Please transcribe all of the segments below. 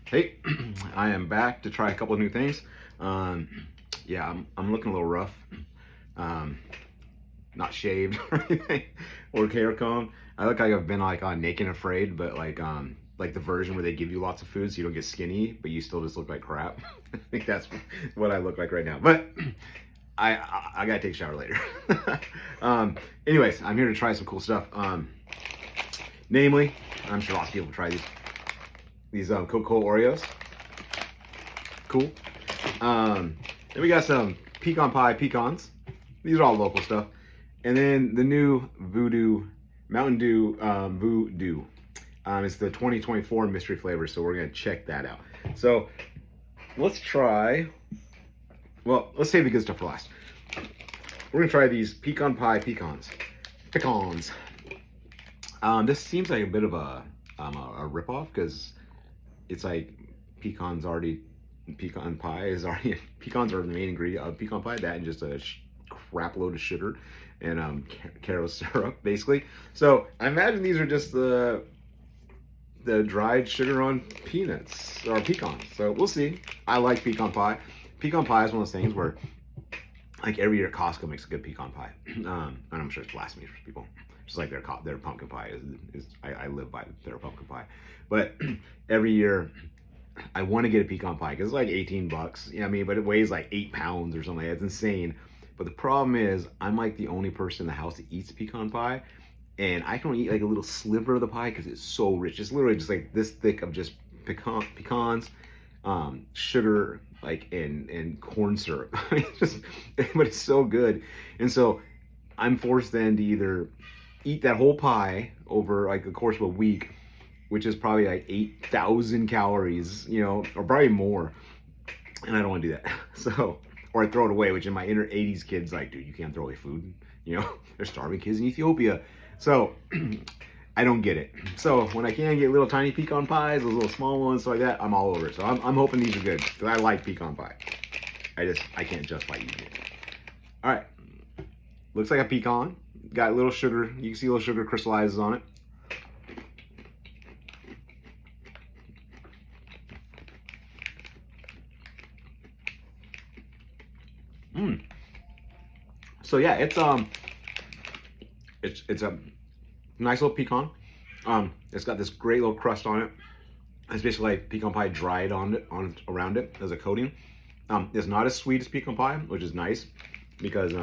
Hey, I am back to try a couple of new things. Yeah, I'm looking a little rough. Um, Not shaved or anything, or hair comb. I look like I've been like on Naked and Afraid, but like the version where they give you lots of food so you don't get skinny, but you still just look like crap. I think that's what I look like right now. But I gotta take a shower later. Anyways, I'm here to try some cool stuff. Namely, I'm sure lots of people try these Coca-Cola Oreos. Cool. Then we got some pecan pie pecans. These are all local stuff. And then the new Voodew, Mountain Dew Voodew. It's the 2024 mystery flavor, so we're gonna check that out. So let's try, well, let's save the good stuff for last. We're gonna try these pecan pie pecans. Pecans. This seems like a bit of a ripoff because it's like pecan pie is already, pecans are the main ingredient of pecan pie, that and just a crap load of sugar and carob syrup, basically. So I imagine these are just the dried sugar on peanuts or pecans. So we'll see. I like pecan pie. Pecan pie is one of those things where like every year Costco makes a good pecan pie. And I'm sure it's blasphemy for people. Just like their pumpkin pie is I live by their pumpkin pie. But every year I want to get a pecan pie because it's like 18 bucks. You know what I mean? But it weighs like 8 pounds or something. It's insane. But the problem is I'm like the only person in the house that eats pecan pie. And I can only eat like a little sliver of the pie because it's so rich. It's literally just like this thick of just pecans, sugar, like and corn syrup. It's just, but it's so good. And so I'm forced then to either eat that whole pie over like the course of a week, which is probably like 8,000 calories, you know, or probably more. And I don't want to do that. So, or I throw it away, which in my inner 80s kids like, dude, you can't throw away food. You know, there's starving kids in Ethiopia. So I don't get it. So when I can get little tiny pecan pies, those little small ones, stuff like that, I'm all over it. So I'm hoping these are good because I like pecan pie. I can't justify eating it. All right, looks like a pecan. Got a little sugar. You can see a little sugar crystallizes on it. So yeah, it's a nice little pecan. It's got this great little crust on it. It's basically like pecan pie dried around it as a coating. It's not as sweet as pecan pie, which is nice because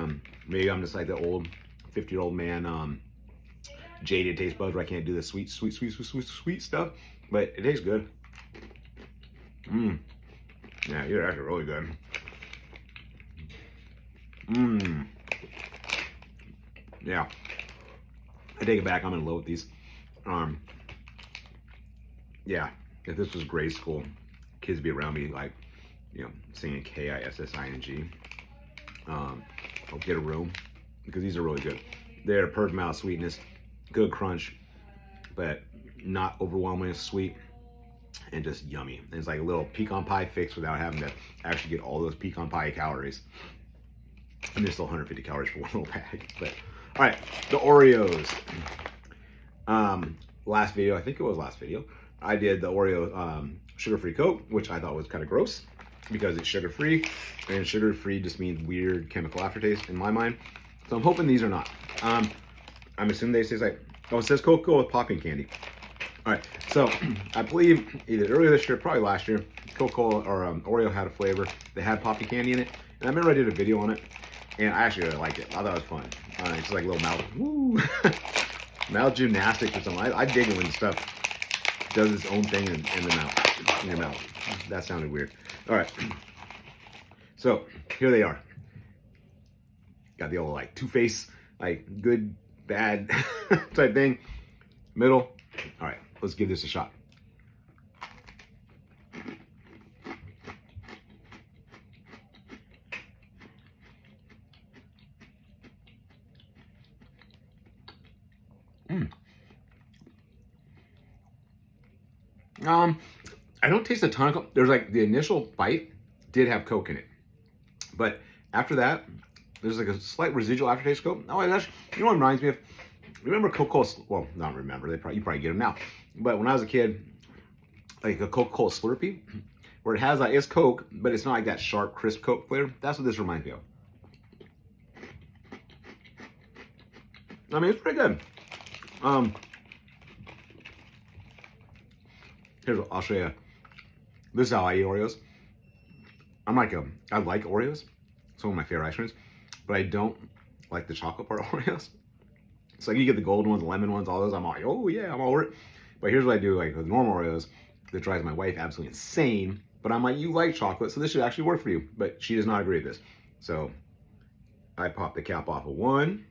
maybe I'm just like the old 50-year-old man, jaded taste buds where I can't do the sweet stuff. But it tastes good. Yeah, you're actually really good. Yeah, I take it back. I'm in love with these. Yeah, if this was grade school, kids would be around me like, you know, singing K-I-S-S-I-N-G. I'll get a room because these are really good. They're perfect amount of sweetness, good crunch, but not overwhelmingly sweet, and just yummy. And it's like a little pecan pie fix without having to actually get all those pecan pie calories. And there's still 150 calories for one little bag. But all right, the Oreos. Last video, I think it was last video, I did the Oreo sugar-free Coke, which I thought was kind of gross because it's sugar-free, and sugar-free just means weird chemical aftertaste in my mind. So I'm hoping these are not. I'm assuming they taste like, oh, it says Coca-Cola with popping candy. All right, so I believe either earlier this year, probably last year, Coca-Cola or Oreo had a flavor. They had popping candy in it, and I remember I did a video on it, and I actually really liked it. I thought it was fun. It's just like a little mouth, woo, mouth gymnastics or something. I dig it when stuff does its own thing in the mouth, in your mouth. That sounded weird. All right, so here they are. Got the old like two-face, like good, bad type thing. Middle. All right, let's give this a shot. I don't taste a ton of Coke. There's like the initial bite did have Coke in it, but after that, there's like a slight residual aftertaste of Coke. Oh, that's, you know what it reminds me of? Remember Coca-Cola? Well, not remember. You probably get them now. But when I was a kid, like a Coca-Cola Slurpee, where it has like, it's Coke, but it's not like that sharp, crisp Coke flavor. That's what this reminds me of. I mean, it's pretty good. I'll show you. This is how I eat Oreos. I like Oreos. It's one of my favorite ice creams, but I don't like the chocolate part of Oreos. So like you get the golden ones, the lemon ones, all those. I'm like, oh yeah, I'm all over it. But here's what I do, like with normal Oreos, that drives my wife absolutely insane. But I'm like, you like chocolate, so this should actually work for you. But she does not agree with this. So I pop the cap off of 1.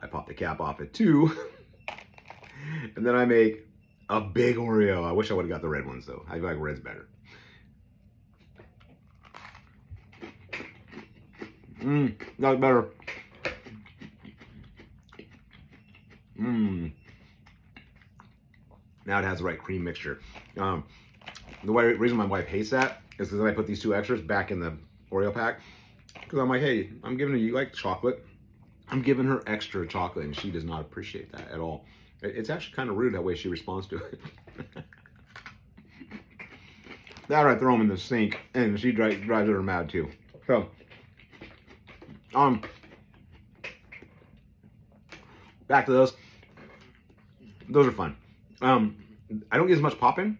I pop the cap off at 2. And then I make a big Oreo. I wish I would have got the red ones though. I feel like red's better. That's better. Now it has the right cream mixture. The reason my wife hates that is because I put these 2 extras back in the Oreo pack. Because I'm like, hey, I'm giving her, you like chocolate. I'm giving her extra chocolate, and she does not appreciate that at all. It's actually kind of rude that way she responds to it. That I throw them in the sink, and she drives her mad too. So, back to those. Those are fun. I don't get as much pop in.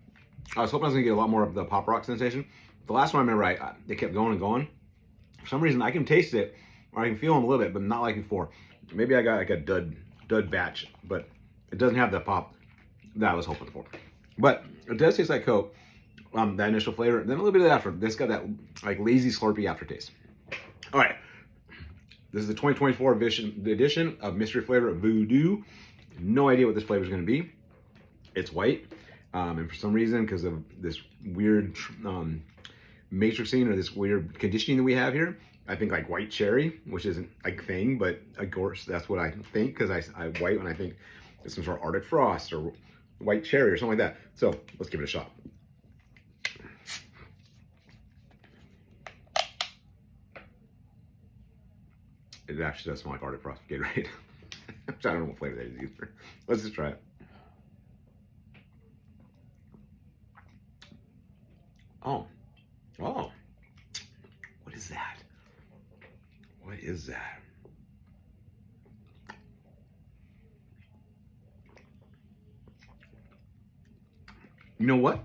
I was hoping I was gonna get a lot more of the pop rock sensation. The last one I remember, they kept going and going. For some reason, I can taste it, or I can feel them a little bit, but not like before. Maybe I got like a dud batch, but it doesn't have the pop that I was hoping for. But it does taste like Coke, that initial flavor. Then a little bit of the after. This got that like lazy Slurpee aftertaste. All right, this is the 2024 edition of mystery flavor Voodew. No idea what this flavor is going to be. It's white, and for some reason, because of this weird matrixing or this weird conditioning that we have here, I think like white cherry, which isn't like thing, but of course that's what I think, because I white when I think it's some sort of Arctic frost or white cherry or something like that. So let's give it a shot. It actually does smell like Arctic frost Gatorade. I don't know what flavor that is either. Let's just try it. Oh, what is that? What is that? You know what?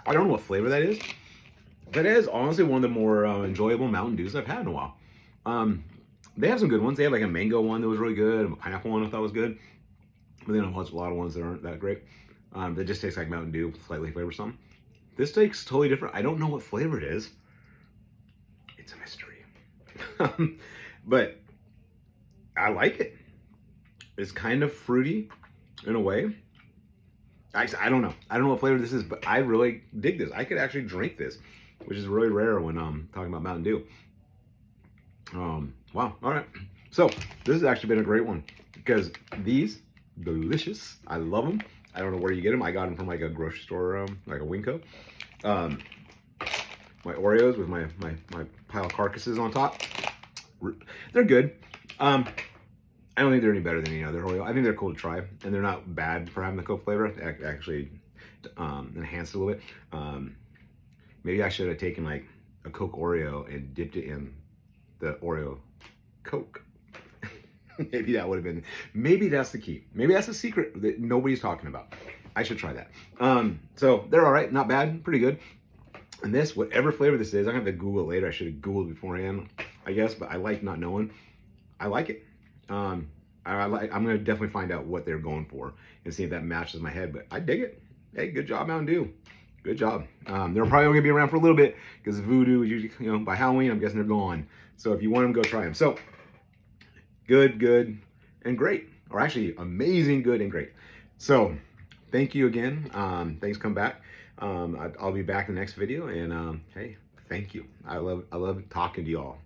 I don't know what flavor that is. That is honestly one of the more enjoyable Mountain Dews I've had in a while. They have some good ones. They have like a mango one that was really good, a pineapple one I thought was good. But then a lot of ones that aren't that great. That just tastes like Mountain Dew, slightly flavorsome. This tastes totally different. I don't know what flavor it is. It's a mystery. But I like it. It's kind of fruity in a way. I don't know. I don't know what flavor this is, but I really dig this. I could actually drink this, which is really rare when I'm talking about Mountain Dew. Wow. All right. So this has actually been a great one because these delicious. I love them. I don't know where you get them. I got them from like a grocery store, like a Winco. My Oreos with my pile of carcasses on top. They're good. I don't think they're any better than any other Oreo. I think they're cool to try, and they're not bad for having the Coke flavor. They actually enhanced it a little bit. Maybe I should have taken like a Coke Oreo and dipped it in the Oreo Coke. Maybe that would have been, maybe that's the key. Maybe that's the secret that nobody's talking about. I should try that. So they're all right, not bad, pretty good. And this, whatever flavor this is, I'm gonna have to Google it later. I should have Googled beforehand, I guess, but I like not knowing. I like it. I'm gonna definitely find out what they're going for and see if that matches my head, but I dig it. Hey, good job, Mountain Dew. Good job. They're probably only gonna be around for a little bit because Voodew is usually, by Halloween, I'm guessing they're gone. So if you want them, go try them. So good, and great. Or actually amazing, good, and great. So thank you again. Thanks, come back. I'll be back in the next video, and hey, thank you. I love talking to y'all.